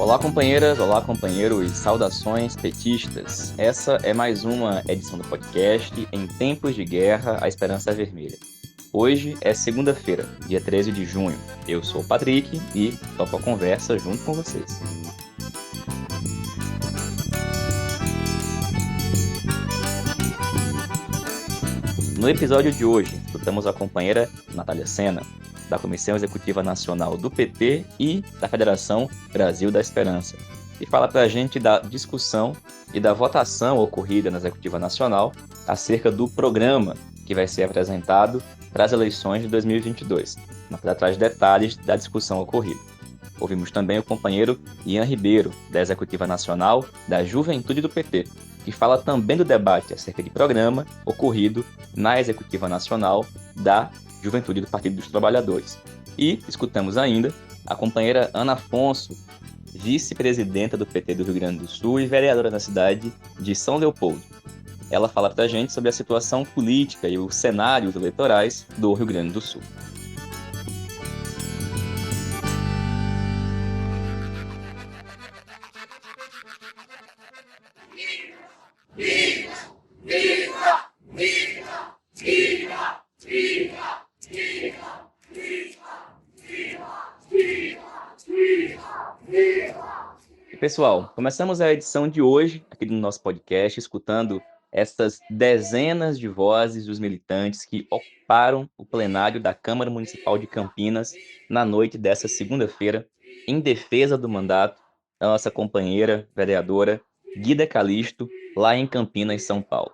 Olá, companheiras, olá, companheiros, saudações petistas. Essa é mais uma edição do podcast Em Tempos de Guerra, a Esperança é Vermelha. Hoje é segunda-feira, dia 13 de junho. Eu sou o Patrick e topo a conversa junto com vocês. No episódio de hoje, escutamos a companheira Natália Sena, da Comissão Executiva Nacional do PT e da Federação Brasil da Esperança, e fala para a gente da discussão e da votação ocorrida na Executiva Nacional acerca do programa que vai ser apresentado para as eleições de 2022. Natália traz detalhes da discussão ocorrida. Ouvimos também o companheiro Ian Ribeiro, da Executiva Nacional da Juventude do PT, que fala também do debate acerca de programa ocorrido na Executiva Nacional da Juventude do Partido dos Trabalhadores. E escutamos ainda a companheira Ana Afonso, vice-presidenta do PT do Rio Grande do Sul e vereadora na cidade de São Leopoldo. Ela fala para a gente sobre a situação política e os cenários eleitorais do Rio Grande do Sul. Pessoal, começamos a edição de hoje aqui do nosso podcast escutando essas dezenas de vozes dos militantes que ocuparam o plenário da Câmara Municipal de Campinas na noite dessa segunda-feira em defesa do mandato da nossa companheira vereadora Guida Calisto, lá em Campinas, São Paulo.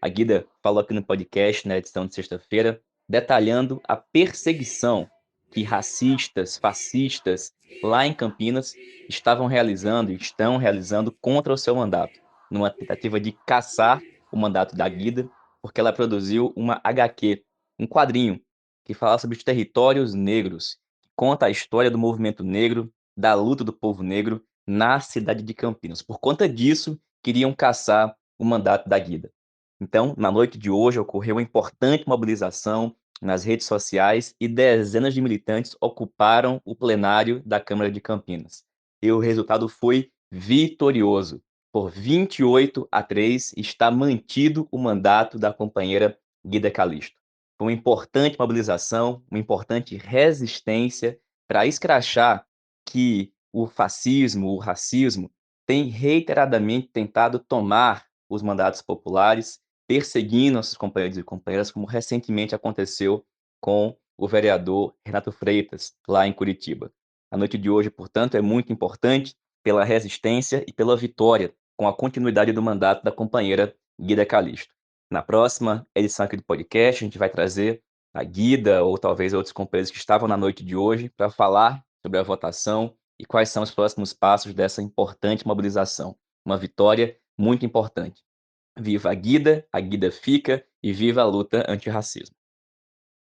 A Guida falou aqui no podcast, na edição de sexta-feira, detalhando a perseguição que racistas, fascistas, lá em Campinas, estavam realizando e estão realizando contra o seu mandato, numa tentativa de caçar o mandato da Guida, porque ela produziu uma HQ, um quadrinho, que fala sobre os territórios negros, que conta a história do movimento negro, da luta do povo negro na cidade de Campinas. Por conta disso, queriam caçar o mandato da Guida. Então, na noite de hoje, ocorreu uma importante mobilização nas redes sociais e dezenas de militantes ocuparam o plenário da Câmara de Campinas. E o resultado foi vitorioso. Por 28-3, está mantido o mandato da companheira Guida Calisto. Foi uma importante mobilização, uma importante resistência para escrachar que o fascismo, o racismo, tem reiteradamente tentado tomar os mandatos populares, perseguindo nossos companheiros e companheiras, como recentemente aconteceu com o vereador Renato Freitas, lá em Curitiba. A noite de hoje, portanto, é muito importante pela resistência e pela vitória com a continuidade do mandato da companheira Guida Calisto. Na próxima edição aqui do podcast, a gente vai trazer a Guida ou talvez outros companheiros que estavam na noite de hoje para falar sobre a votação e quais são os próximos passos dessa importante mobilização. Uma vitória muito importante. Viva a Guida fica e viva a luta antirracismo.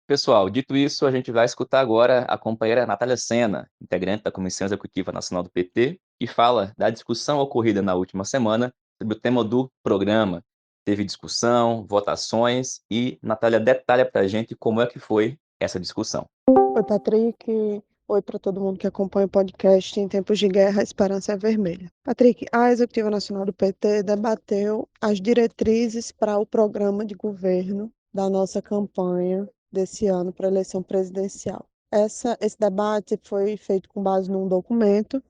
Pessoal, dito isso, a gente vai escutar agora a companheira Natália Sena, integrante da Comissão Executiva Nacional do PT, que fala da discussão ocorrida na última semana sobre o tema do programa. Teve discussão, votações e Natália detalha para a gente como é que foi essa discussão. Oi, Patrick. Oi para todo mundo que acompanha o podcast Em Tempos de Guerra, a Esperança é Vermelha. Patrick, a Executiva Nacional do PT debateu as diretrizes para o programa de governo da nossa campanha desse ano para a eleição presidencial. Esse debate foi feito com base num documento,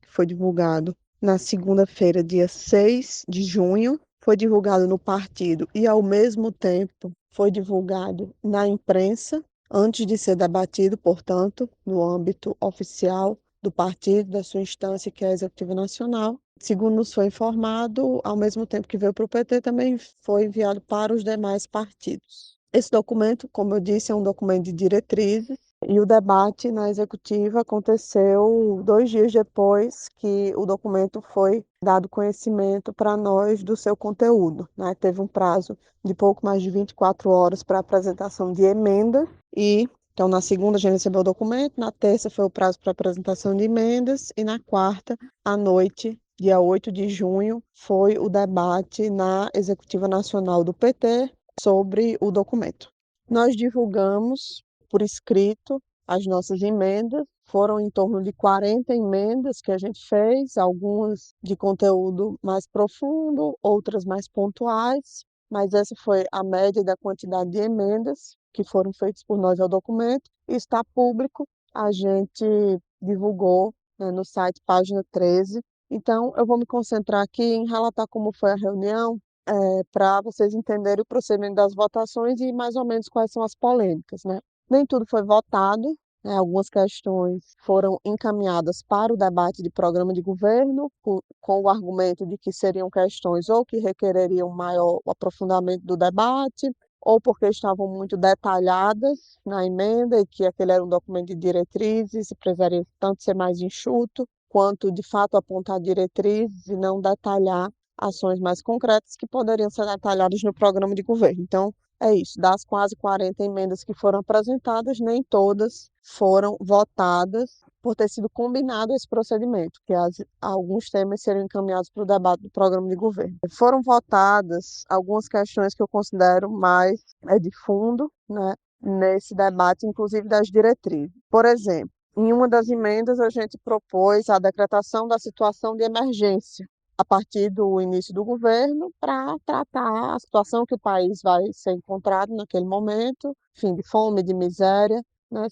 que foi divulgado na segunda-feira, dia 6 de junho, foi divulgado no partido e, ao mesmo tempo, foi divulgado na imprensa, antes de ser debatido, portanto, no âmbito oficial do partido, da sua instância, que é a Executiva Nacional. Segundo nos foi informado, ao mesmo tempo que veio para o PT, também foi enviado para os demais partidos. Esse documento, como eu disse, é um documento de diretrizes, e o debate na Executiva aconteceu 2 dias depois que o documento foi dado conhecimento para nós do seu conteúdo, né? Teve um prazo de pouco mais de 24 horas para apresentação de emendas. Então, na segunda, a gente recebeu o documento, na terça foi o prazo para apresentação de emendas, e na quarta, à noite, dia 8 de junho, foi o debate na Executiva Nacional do PT sobre o documento. Nós divulgamos por escrito as nossas emendas. Foram em torno de 40 emendas que a gente fez, algumas de conteúdo mais profundo, outras mais pontuais, mas essa foi a média da quantidade de emendas que foram feitas por nós ao documento. E está público, a gente divulgou, né, no site Página 13. Então, eu vou me concentrar aqui em relatar como foi a reunião, para vocês entenderem o procedimento das votações e mais ou menos quais são as polêmicas, né? Nem tudo foi votado, né? Algumas questões foram encaminhadas para o debate de programa de governo, com o argumento de que seriam questões ou que requereriam maior aprofundamento do debate, ou porque estavam muito detalhadas na emenda e que aquele era um documento de diretrizes e precisaria tanto ser mais enxuto, quanto de fato apontar diretrizes e não detalhar ações mais concretas que poderiam ser detalhadas no programa de governo. Então, é isso, das quase 40 emendas que foram apresentadas, nem todas foram votadas por ter sido combinado esse procedimento, que alguns temas seriam encaminhados para o debate do programa de governo. Foram votadas algumas questões que eu considero mais de fundo, né, nesse debate, inclusive das diretrizes. Por exemplo, em uma das emendas, a gente propôs a decretação da situação de emergência a partir do início do governo para tratar a situação que o país vai ser encontrado naquele momento, fim de fome, de miséria, né,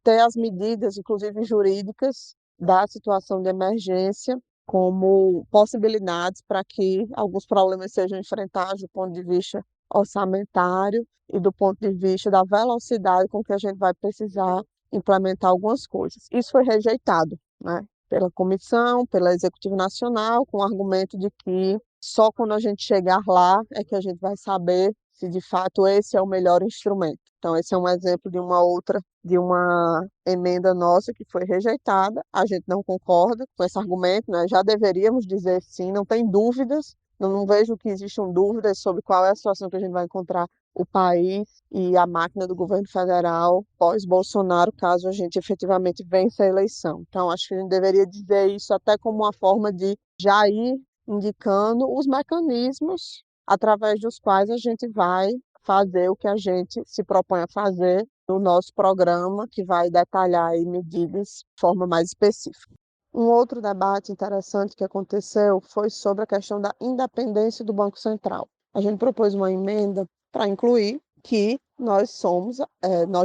ter as medidas, inclusive jurídicas, da situação de emergência como possibilidades para que alguns problemas sejam enfrentados do ponto de vista orçamentário e do ponto de vista da velocidade com que a gente vai precisar implementar algumas coisas. Isso foi rejeitado, né, pela comissão, pela Executivo Nacional, com o argumento de que só quando a gente chegar lá é que a gente vai saber se de fato esse é o melhor instrumento. Então, esse é um exemplo de uma emenda nossa que foi rejeitada. A gente não concorda com esse argumento, né? Já deveríamos dizer sim, não tem dúvidas. Eu não vejo que existam dúvidas sobre qual é a situação que a gente vai encontrar o país e a máquina do governo federal pós-Bolsonaro, caso a gente efetivamente vença a eleição. Então, acho que a gente deveria dizer isso até como uma forma de já ir indicando os mecanismos através dos quais a gente vai fazer o que a gente se propõe a fazer no nosso programa, que vai detalhar aí medidas de forma mais específica. Um outro debate interessante que aconteceu foi sobre a questão da independência do Banco Central. A gente propôs uma emenda para incluir que nós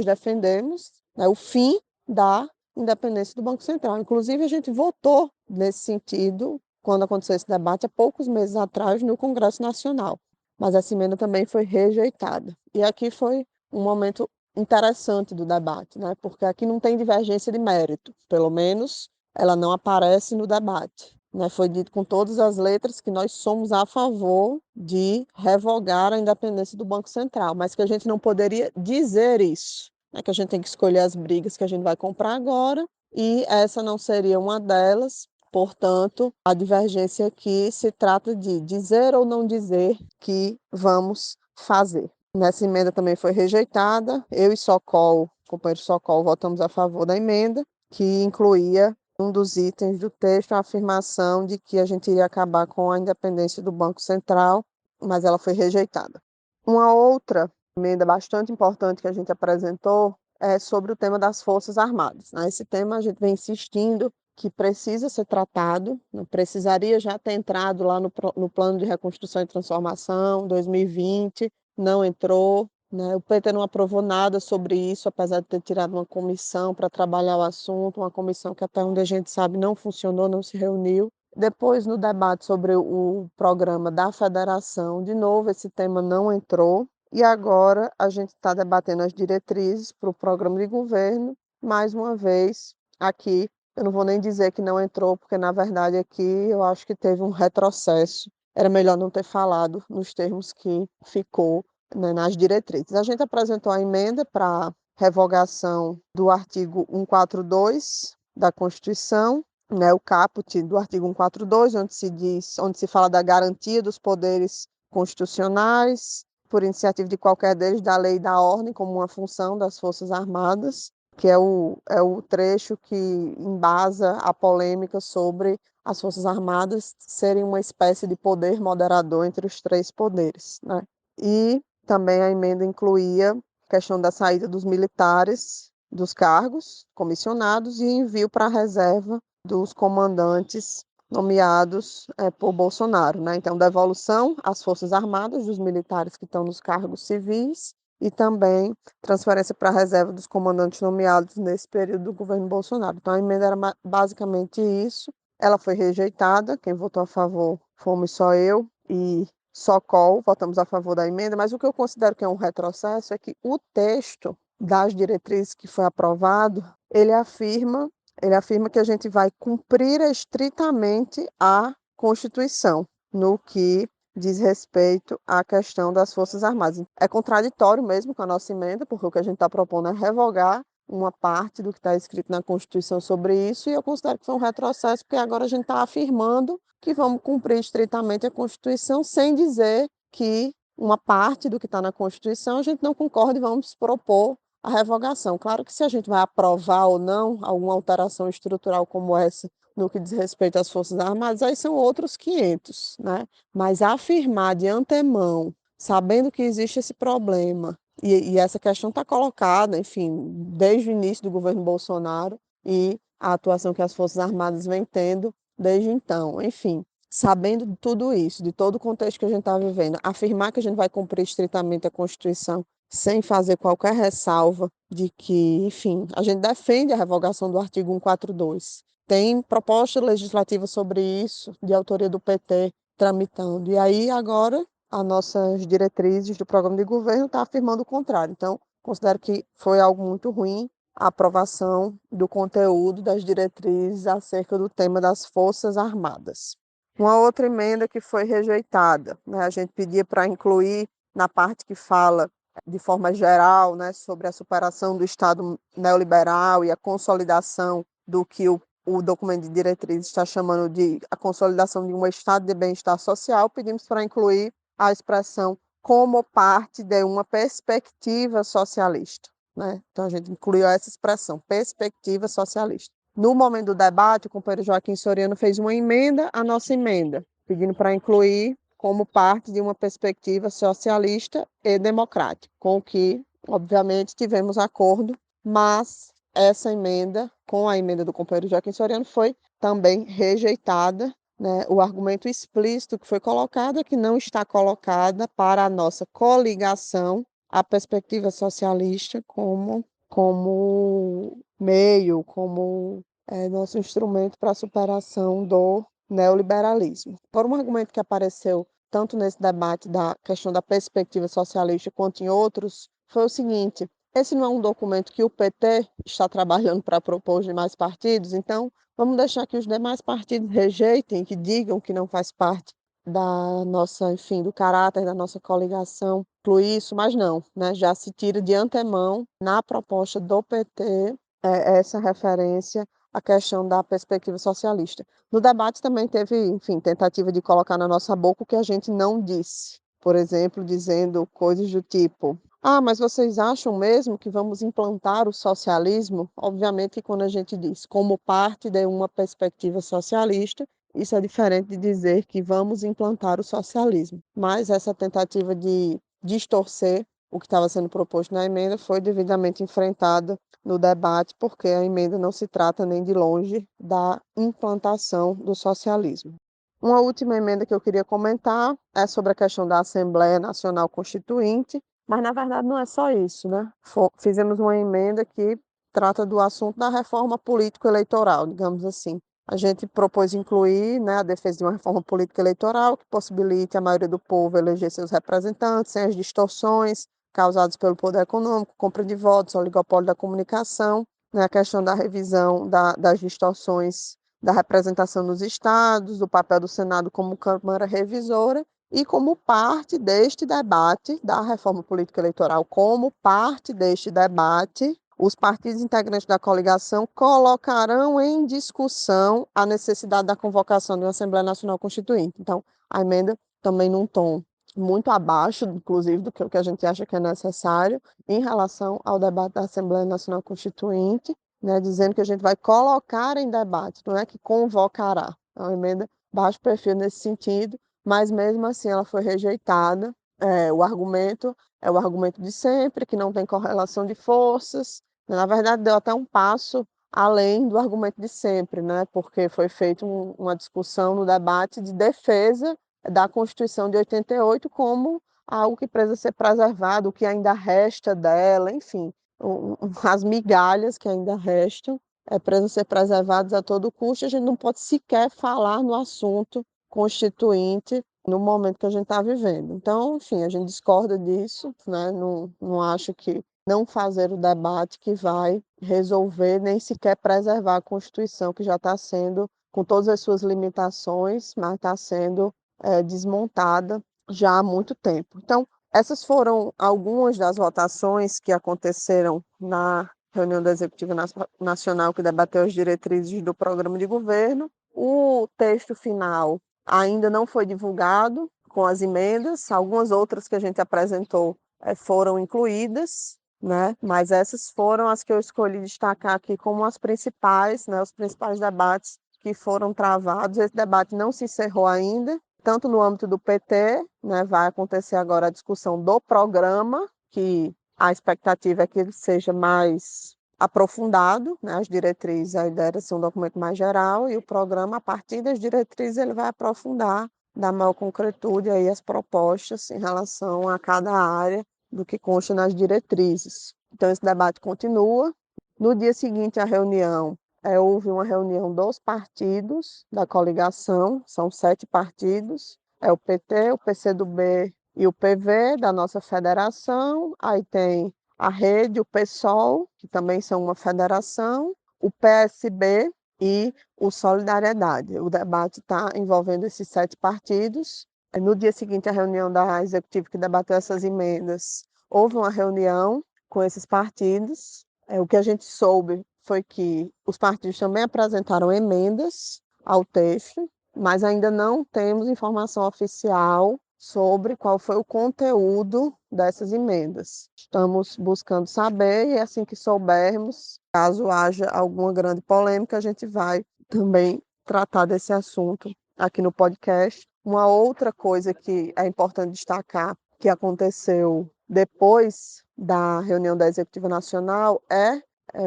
defendemos, né, o fim da independência do Banco Central. Inclusive, a gente votou nesse sentido quando aconteceu esse debate há poucos meses atrás no Congresso Nacional. Mas essa emenda também foi rejeitada. E aqui foi um momento interessante do debate, né? Porque aqui não tem divergência de mérito, pelo menos ela não aparece no debate. Né? Foi dito com todas as letras que nós somos a favor de revogar a independência do Banco Central, mas que a gente não poderia dizer isso, né? Que a gente tem que escolher as brigas que a gente vai comprar agora, e essa não seria uma delas. Portanto, a divergência aqui se trata de dizer ou não dizer que vamos fazer. Nessa emenda também foi rejeitada. Eu e Socol, o companheiro Socol, votamos a favor da emenda, que incluía um dos itens do texto a afirmação de que a gente iria acabar com a independência do Banco Central, mas ela foi rejeitada. Uma outra emenda bastante importante que a gente apresentou é sobre o tema das Forças Armadas. Esse tema a gente vem insistindo que precisa ser tratado, precisaria já ter entrado lá no Plano de Reconstrução e Transformação 2020, não entrou, né? O PT não aprovou nada sobre isso, apesar de ter tirado uma comissão para trabalhar o assunto, uma comissão que até onde a gente sabe não funcionou, não se reuniu. Depois, no debate sobre o programa da federação, de novo, esse tema não entrou. E agora a gente está debatendo as diretrizes para o programa de governo. Mais uma vez, aqui, eu não vou nem dizer que não entrou, porque na verdade aqui eu acho que teve um retrocesso. Era melhor não ter falado nos termos que ficou, né, nas diretrizes. A gente apresentou a emenda para revogação do artigo 142 da Constituição, né, o caput do artigo 142, onde se fala da garantia dos poderes constitucionais, por iniciativa de qualquer deles, da lei e da ordem, como uma função das Forças Armadas, que é o trecho que embasa a polêmica sobre as Forças Armadas serem uma espécie de poder moderador entre os três poderes, né? E também a emenda incluía a questão da saída dos militares dos cargos comissionados e envio para a reserva dos comandantes nomeados por Bolsonaro, né? Então, devolução às Forças Armadas dos militares que estão nos cargos civis e também transferência para a reserva dos comandantes nomeados nesse período do governo Bolsonaro. Então, a emenda era basicamente isso. Ela foi rejeitada, quem votou a favor fomos só eu e Socol, votamos a favor da emenda, mas o que eu considero que é um retrocesso é que o texto das diretrizes que foi aprovado, ele afirma que a gente vai cumprir estritamente a Constituição no que diz respeito à questão das Forças Armadas. É contraditório mesmo com a nossa emenda, porque o que a gente está propondo é revogar uma parte do que está escrito na Constituição sobre isso, e eu considero que foi um retrocesso, porque agora a gente está afirmando que vamos cumprir estritamente a Constituição, sem dizer que uma parte do que está na Constituição a gente não concorda e vamos propor a revogação. Claro que se a gente vai aprovar ou não alguma alteração estrutural como essa no que diz respeito às Forças Armadas, aí são outros 500, né? Mas afirmar de antemão, sabendo que existe esse problema, e essa questão está colocada, enfim, desde o início do governo Bolsonaro e a atuação que as Forças Armadas vêm tendo desde então. Enfim, sabendo de tudo isso, de todo o contexto que a gente está vivendo, afirmar que a gente vai cumprir estritamente a Constituição sem fazer qualquer ressalva de que, enfim, a gente defende a revogação do artigo 142. Tem proposta legislativa sobre isso, de autoria do PT, tramitando. E aí, agora, as nossas diretrizes do programa de governo estão afirmando o contrário. Então, considero que foi algo muito ruim a aprovação do conteúdo das diretrizes acerca do tema das Forças Armadas. Uma outra emenda que foi rejeitada, né, a gente pedia para incluir na parte que fala de forma geral, né, sobre a superação do Estado neoliberal e a consolidação do que o documento de diretrizes está chamando de a consolidação de um estado de bem-estar social, pedimos para incluir a expressão como parte de uma perspectiva socialista, né? Então, a gente incluiu essa expressão, perspectiva socialista. No momento do debate, o companheiro Joaquim Soriano fez uma emenda à nossa emenda, pedindo para incluir como parte de uma perspectiva socialista e democrática, com o que, obviamente, tivemos acordo, mas essa emenda, com a emenda do companheiro Joaquim Soriano, foi também rejeitada, né? O argumento explícito que foi colocado é que não está colocada para a nossa coligação a perspectiva socialista como meio, como nosso instrumento para a superação do neoliberalismo. Por um argumento que apareceu tanto nesse debate da questão da perspectiva socialista quanto em outros, foi o seguinte: esse não é um documento que o PT está trabalhando para propor os demais partidos, então vamos deixar que os demais partidos rejeitem, que digam que não faz parte da nossa, enfim, do caráter da nossa coligação, incluir isso, mas não, né? Já se tira de antemão na proposta do PT essa referência à questão da perspectiva socialista. No debate também teve, enfim, tentativa de colocar na nossa boca o que a gente não disse. Por exemplo, dizendo coisas do tipo: ah, mas vocês acham mesmo que vamos implantar o socialismo? Obviamente que quando a gente diz como parte de uma perspectiva socialista, isso é diferente de dizer que vamos implantar o socialismo. Mas essa tentativa de distorcer o que estava sendo proposto na emenda foi devidamente enfrentada no debate, porque a emenda não se trata nem de longe da implantação do socialismo. Uma última emenda que eu queria comentar é sobre a questão da Assembleia Nacional Constituinte, mas na verdade não é só isso, né? Fizemos uma emenda que trata do assunto da reforma político-eleitoral, digamos assim. A gente propôs incluir, né, a defesa de uma reforma política eleitoral que possibilite a maioria do povo eleger seus representantes sem as distorções causadas pelo poder econômico, compra de votos, oligopólio da comunicação, né, a questão da revisão das distorções da representação nos estados, do papel do Senado como Câmara Revisora, e como parte deste debate da reforma política eleitoral, como parte deste debate, os partidos integrantes da coligação colocarão em discussão a necessidade da convocação de uma Assembleia Nacional Constituinte. Então, a emenda também num tom muito abaixo, inclusive, do que o que a gente acha que é necessário em relação ao debate da Assembleia Nacional Constituinte, né, dizendo que a gente vai colocar em debate, não é que convocará. É uma emenda baixo perfil nesse sentido, mas mesmo assim ela foi rejeitada. O argumento é o argumento de sempre, que não tem correlação de forças, Na verdade, deu até um passo além do argumento de sempre, né? Porque foi feita uma discussão no debate de defesa da Constituição de 88 como algo que precisa ser preservado, o que ainda resta dela, enfim, as migalhas que ainda restam, precisam ser preservadas a todo custo. A gente não pode sequer falar no assunto constituinte no momento que a gente está vivendo. Então, enfim, a gente discorda disso, né? Não acho que não fazer o debate que vai resolver, nem sequer preservar a Constituição, que já está sendo, com todas as suas limitações, mas está sendo desmontada já há muito tempo. Então, essas foram algumas das votações que aconteceram na reunião da Executiva Nacional que debateu as diretrizes do programa de governo. O texto final ainda não foi divulgado com as emendas, algumas outras que a gente apresentou foram incluídas, né? Mas essas foram as que eu escolhi destacar aqui como as principais, né? Os principais debates que foram travados. Esse debate não se encerrou ainda, tanto no âmbito do PT, né? Vai acontecer agora a discussão do programa, que a expectativa é que ele seja mais aprofundado, né? As diretrizes, a ideia era ser um documento mais geral, e o programa, a partir das diretrizes, ele vai aprofundar, dar maior concretude aí as propostas em relação a cada área do que consta nas diretrizes. Então, esse debate continua. No dia seguinte à reunião, houve uma reunião dos partidos da coligação, são 7 partidos, é o PT, o PCdoB e o PV da nossa federação, aí tem a Rede, o PSOL, que também são uma federação, o PSB e o Solidariedade. O debate está envolvendo esses 7 partidos. No dia seguinte à reunião da executiva que debateu essas emendas, houve uma reunião com esses partidos. O que a gente soube foi que os partidos também apresentaram emendas ao texto, mas ainda não temos informação oficial sobre qual foi o conteúdo dessas emendas. Estamos buscando saber e assim que soubermos, caso haja alguma grande polêmica, a gente vai também tratar desse assunto aqui no podcast. Uma outra coisa que é importante destacar que aconteceu depois da reunião da Executiva Nacional é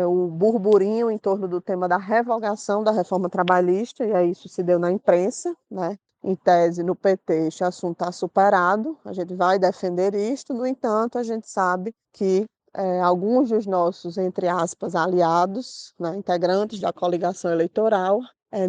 o burburinho em torno do tema da revogação da reforma trabalhista, e aí isso se deu na imprensa, né? Em tese, no PT, este assunto está superado, a gente vai defender isto, no entanto, a gente sabe que alguns dos nossos, entre aspas, aliados, né, integrantes da coligação eleitoral,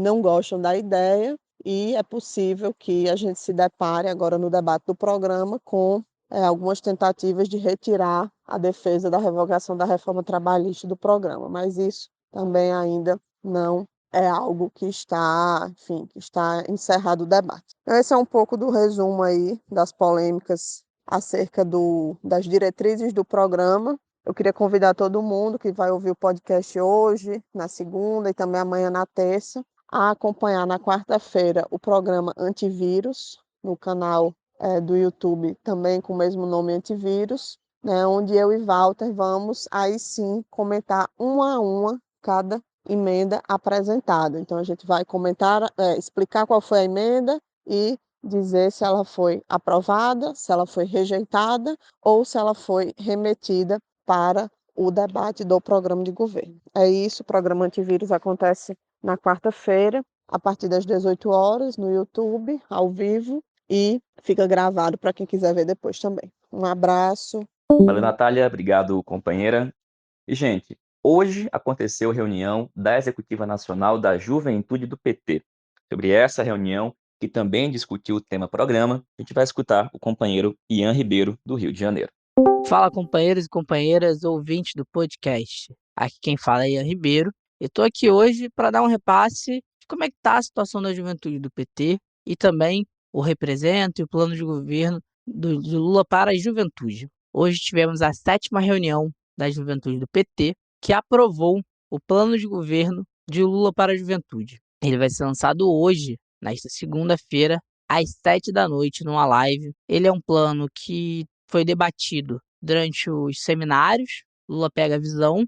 não gostam da ideia, e é possível que a gente se depare agora no debate do programa com algumas tentativas de retirar a defesa da revogação da reforma trabalhista do programa, mas isso também ainda não é algo que está, enfim, que está encerrado o debate. Então, esse é um pouco do resumo aí das polêmicas acerca das diretrizes do programa. Eu queria convidar todo mundo que vai ouvir o podcast hoje, na segunda e também amanhã na terça, a acompanhar na quarta-feira o programa Antivírus, no canal do YouTube, também com o mesmo nome Antivírus, né, onde eu e Walter vamos aí sim comentar uma a uma cada emenda apresentada. Então a gente vai comentar, explicar qual foi a emenda e dizer se ela foi aprovada, se ela foi rejeitada ou se ela foi remetida para o debate do programa de governo. É isso, o programa Antivírus acontece na quarta-feira, a partir das 18 horas, no YouTube, ao vivo, e fica gravado para quem quiser ver depois também. Um abraço. Valeu, Natália. Obrigado, companheira. E, gente, hoje aconteceu a reunião da Executiva Nacional da Juventude do PT. Sobre essa reunião, que também discutiu o tema programa, a gente vai escutar o companheiro Ian Ribeiro, do Rio de Janeiro. Fala, companheiros e companheiras, ouvintes do podcast. Aqui quem fala é Ian Ribeiro. Eu estou aqui hoje para dar um repasse de como é que está a situação da juventude do PT e também o Representa e o plano de governo de Lula para a juventude. Hoje tivemos a 7ª reunião da juventude do PT, que aprovou o plano de governo de Lula para a juventude. Ele vai ser lançado hoje, nesta segunda-feira, às 7 da noite, numa live. Ele é um plano que foi debatido durante os seminários. Lula pega a visão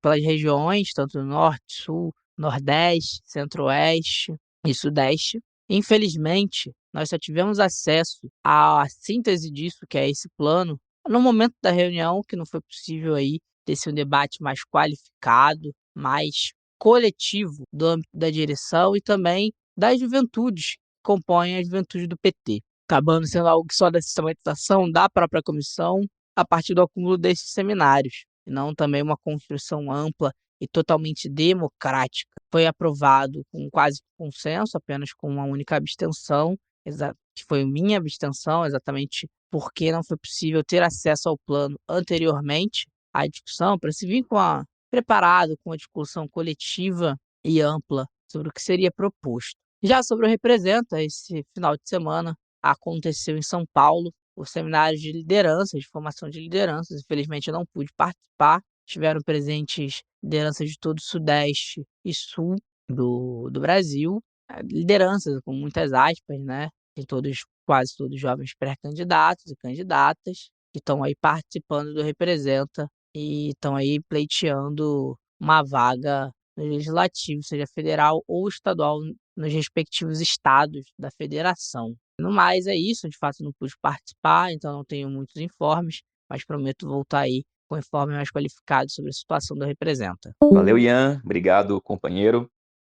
pelas regiões, tanto Norte, Sul, Nordeste, Centro-Oeste e Sudeste. Infelizmente, nós só tivemos acesso à síntese disso, que é esse plano, no momento da reunião, que não foi possível aí ter um debate mais qualificado, mais coletivo do âmbito da direção e também das juventudes que compõem a juventude do PT, acabando sendo algo só da sistematização da própria comissão a partir do acúmulo desses seminários, e não também uma construção ampla e totalmente democrática. Foi aprovado com quase consenso, apenas com uma única abstenção, que foi minha abstenção, exatamente porque não foi possível ter acesso ao plano anteriormente à discussão, para se vir preparado com a discussão coletiva e ampla sobre o que seria proposto. Já sobre o Representa, esse final de semana aconteceu em São Paulo o seminário de lideranças, de formação de lideranças. Infelizmente eu não pude participar. Estiveram presentes lideranças de todo o Sudeste e Sul do Brasil, lideranças com muitas aspas, né? Tem quase todos jovens pré-candidatos e candidatas que estão aí participando do Representa e estão aí pleiteando uma vaga no legislativo, seja federal ou estadual, nos respectivos estados da federação. No mais, é isso. De fato, não pude participar, então não tenho muitos informes, mas prometo voltar aí com informes mais qualificados sobre a situação do Representa. Valeu, Ian. Obrigado, companheiro.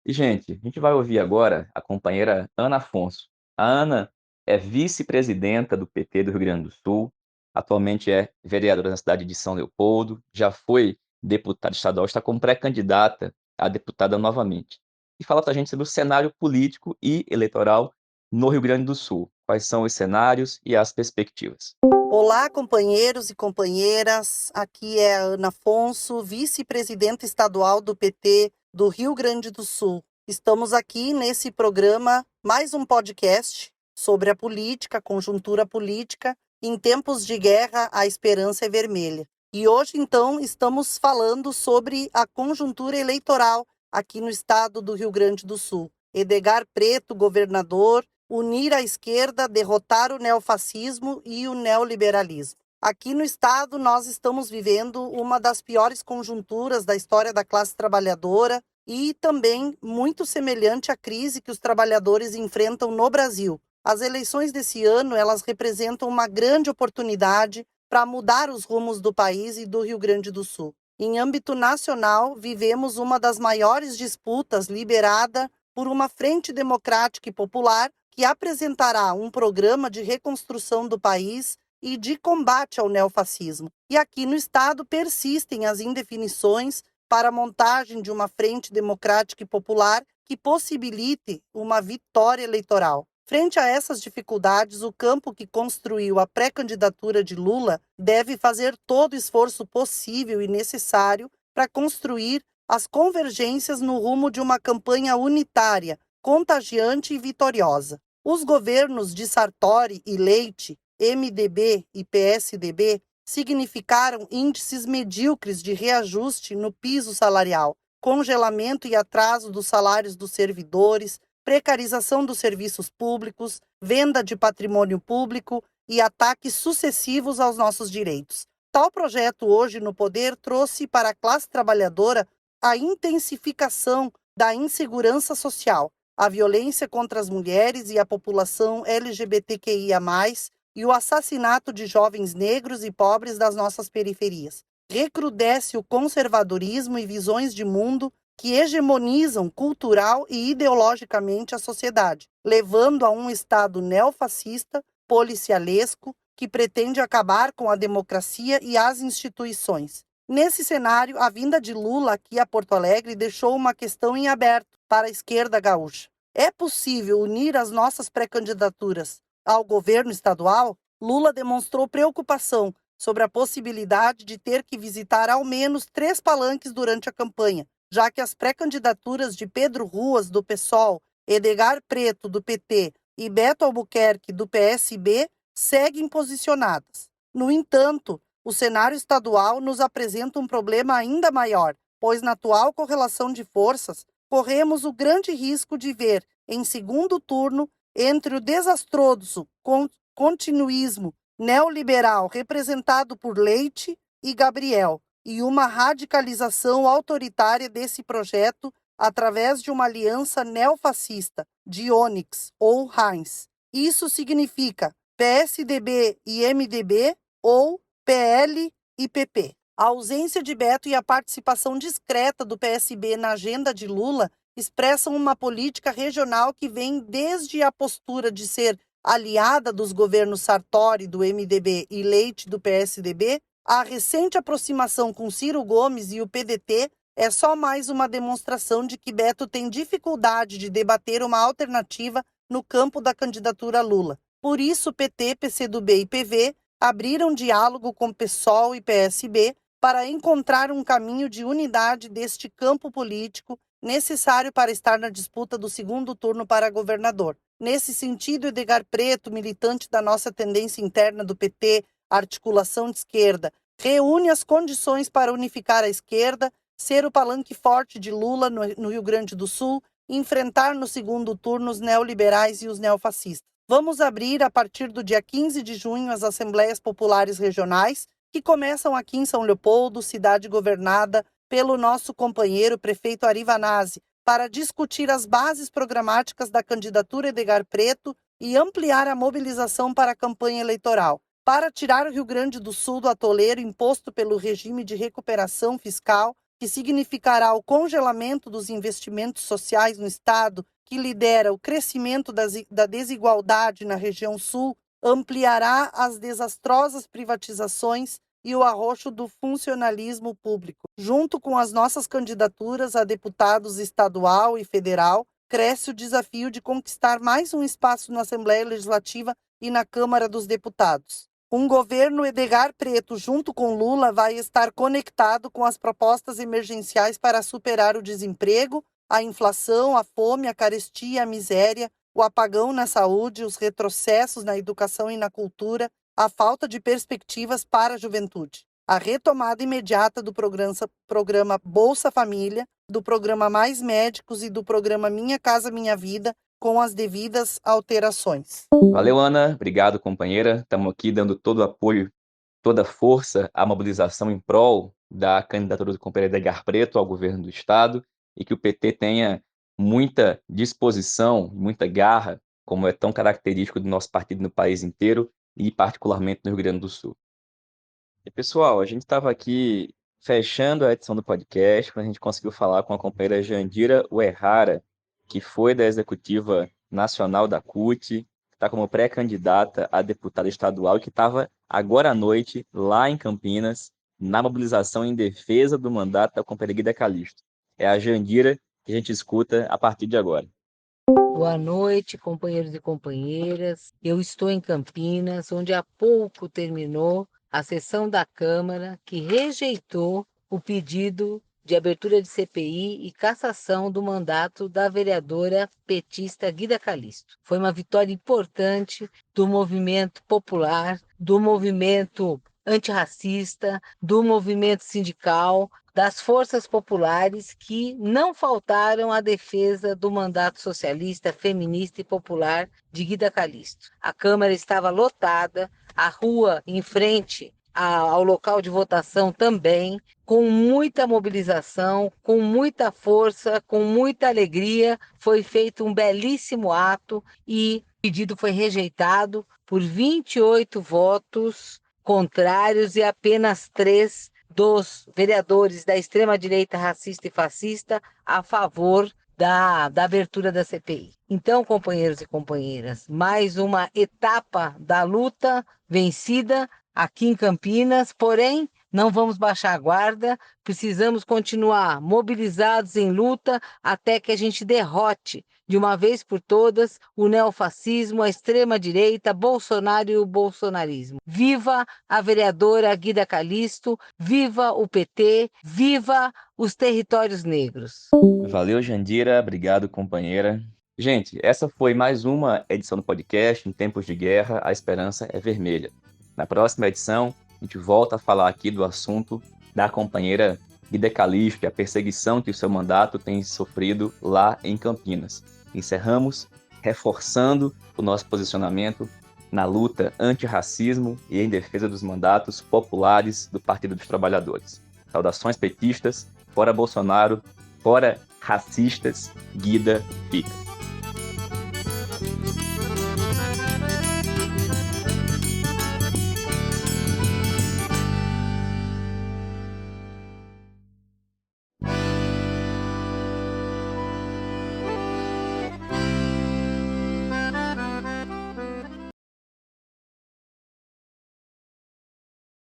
E, gente, a gente vai ouvir agora a companheira Ana Afonso. A Ana é vice-presidenta do PT do Rio Grande do Sul, atualmente é vereadora na cidade de São Leopoldo, já foi deputada estadual, está como pré-candidata a deputada novamente. E fala para a gente sobre o cenário político e eleitoral no Rio Grande do Sul. Quais são os cenários e as perspectivas? Olá, companheiros e companheiras. Aqui é a Ana Afonso, vice-presidenta estadual do PT do Rio Grande do Sul. Estamos aqui nesse programa, mais um podcast sobre a política, conjuntura política. Em tempos de guerra, a esperança é vermelha. E hoje, então, estamos falando sobre a conjuntura eleitoral aqui no estado do Rio Grande do Sul. Edgar Preto, governador, unir a esquerda, derrotar o neofascismo e o neoliberalismo. Aqui no estado, nós estamos vivendo uma das piores conjunturas da história da classe trabalhadora e também muito semelhante à crise que os trabalhadores enfrentam no Brasil. As eleições desse ano, elas representam uma grande oportunidade para mudar os rumos do país e do Rio Grande do Sul. Em âmbito nacional, vivemos uma das maiores disputas liderada por uma frente democrática e popular que apresentará um programa de reconstrução do país e de combate ao neofascismo. E aqui no estado persistem as indefinições para a montagem de uma frente democrática e popular que possibilite uma vitória eleitoral. Frente a essas dificuldades, o campo que construiu a pré-candidatura de Lula deve fazer todo o esforço possível e necessário para construir as convergências no rumo de uma campanha unitária, contagiante e vitoriosa. Os governos de Sartori e Leite, MDB e PSDB, significaram índices medíocres de reajuste no piso salarial, congelamento e atraso dos salários dos servidores, precarização dos serviços públicos, venda de patrimônio público e ataques sucessivos aos nossos direitos. Tal projeto hoje no poder trouxe para a classe trabalhadora a intensificação da insegurança social, a violência contra as mulheres e a população LGBTQIA+, e o assassinato de jovens negros e pobres das nossas periferias. Recrudesce o conservadorismo e visões de mundo que hegemonizam cultural e ideologicamente a sociedade, levando a um Estado neofascista, policialesco, que pretende acabar com a democracia e as instituições. Nesse cenário, a vinda de Lula aqui a Porto Alegre deixou uma questão em aberto para a esquerda gaúcha. É possível unir as nossas pré-candidaturas ao governo estadual? Lula demonstrou preocupação sobre a possibilidade de ter que visitar ao menos 3 palanques durante a campanha, já que as pré-candidaturas de Pedro Ruas, do PSOL, Edgar Preto, do PT, e Beto Albuquerque, do PSB, seguem posicionadas. No entanto, o cenário estadual nos apresenta um problema ainda maior, pois na atual correlação de forças, corremos o grande risco de ver, em segundo turno, entre o desastroso continuismo neoliberal representado por Leite e Gabriel, e uma radicalização autoritária desse projeto através de uma aliança neofascista de Onyx ou Heinz. Isso significa PSDB e MDB ou PL e PP. A ausência de Beto e a participação discreta do PSB na agenda de Lula expressam uma política regional que vem desde a postura de ser aliada dos governos Sartori, do MDB, e Leite, do PSDB, a recente aproximação com Ciro Gomes e o PDT é só mais uma demonstração de que Beto tem dificuldade de debater uma alternativa no campo da candidatura Lula. Por isso, PT, PCdoB e PV abriram diálogo com PSOL e PSB para encontrar um caminho de unidade deste campo político necessário para estar na disputa do segundo turno para governador. Nesse sentido, Edgar Preto, militante da nossa tendência interna do PT, articulação de esquerda, reúne as condições para unificar a esquerda, ser o palanque forte de Lula no Rio Grande do Sul e enfrentar no segundo turno os neoliberais e os neofascistas. Vamos abrir, a partir do dia 15 de junho, as Assembleias Populares Regionais, que começam aqui em São Leopoldo, cidade governada pelo nosso companheiro prefeito Ari Vanazzi, para discutir as bases programáticas da candidatura Edgar Preto e ampliar a mobilização para a campanha eleitoral, para tirar o Rio Grande do Sul do atoleiro imposto pelo regime de recuperação fiscal, que significará o congelamento dos investimentos sociais no Estado, que lidera o crescimento da desigualdade na região sul, ampliará as desastrosas privatizações e o arroxo do funcionalismo público. Junto com as nossas candidaturas a deputados estadual e federal, cresce o desafio de conquistar mais um espaço na Assembleia Legislativa e na Câmara dos Deputados. Um governo Edgar Preto junto com Lula vai estar conectado com as propostas emergenciais para superar o desemprego, a inflação, a fome, a carestia, a miséria, o apagão na saúde, os retrocessos na educação e na cultura, a falta de perspectivas para a juventude. A retomada imediata do programa Bolsa Família, do programa Mais Médicos e do programa Minha Casa Minha Vida, com as devidas alterações. Valeu, Ana. Obrigado, companheira. Estamos aqui dando todo o apoio, toda a força à mobilização em prol da candidatura do companheiro Edgar Preto ao governo do Estado e que o PT tenha muita disposição, muita garra, como é tão característico do nosso partido no país inteiro e particularmente no Rio Grande do Sul. E, pessoal, a gente estava aqui fechando a edição do podcast, quando a gente conseguiu falar com a companheira Jandira Uehara, que foi da Executiva Nacional da CUT, que está como pré-candidata a deputada estadual e que estava agora à noite lá em Campinas, na mobilização em defesa do mandato da companheira Guida Calixto. É a Jandira que a gente escuta a partir de agora. Boa noite, companheiros e companheiras. Eu estou em Campinas, onde há pouco terminou a sessão da Câmara que rejeitou o pedido de abertura de CPI e cassação do mandato da vereadora petista Guida Calixto. Foi uma vitória importante do movimento popular, do movimento antirracista, do movimento sindical, das forças populares que não faltaram à defesa do mandato socialista, feminista e popular de Guida Calixto. A Câmara estava lotada, a rua em frente ao local de votação também, com muita mobilização, com muita força, com muita alegria. Foi feito um belíssimo ato e o pedido foi rejeitado por 28 votos contrários e apenas 3 dos vereadores da extrema-direita racista e fascista a favor da abertura da CPI. Então, companheiros e companheiras, mais uma etapa da luta vencida aqui em Campinas, porém, não vamos baixar a guarda, precisamos continuar mobilizados em luta até que a gente derrote, de uma vez por todas, o neofascismo, a extrema-direita, Bolsonaro e o bolsonarismo. Viva a vereadora Guida Calixto, viva o PT, viva os territórios negros. Valeu, Jandira. Obrigado, companheira. Gente, essa foi mais uma edição do podcast Em Tempos de Guerra, a Esperança é Vermelha. Na próxima edição, a gente volta a falar aqui do assunto da companheira Guida Calixto e a perseguição que o seu mandato tem sofrido lá em Campinas. Encerramos reforçando o nosso posicionamento na luta antirracismo e em defesa dos mandatos populares do Partido dos Trabalhadores. Saudações petistas, fora Bolsonaro, fora racistas, Guida fica.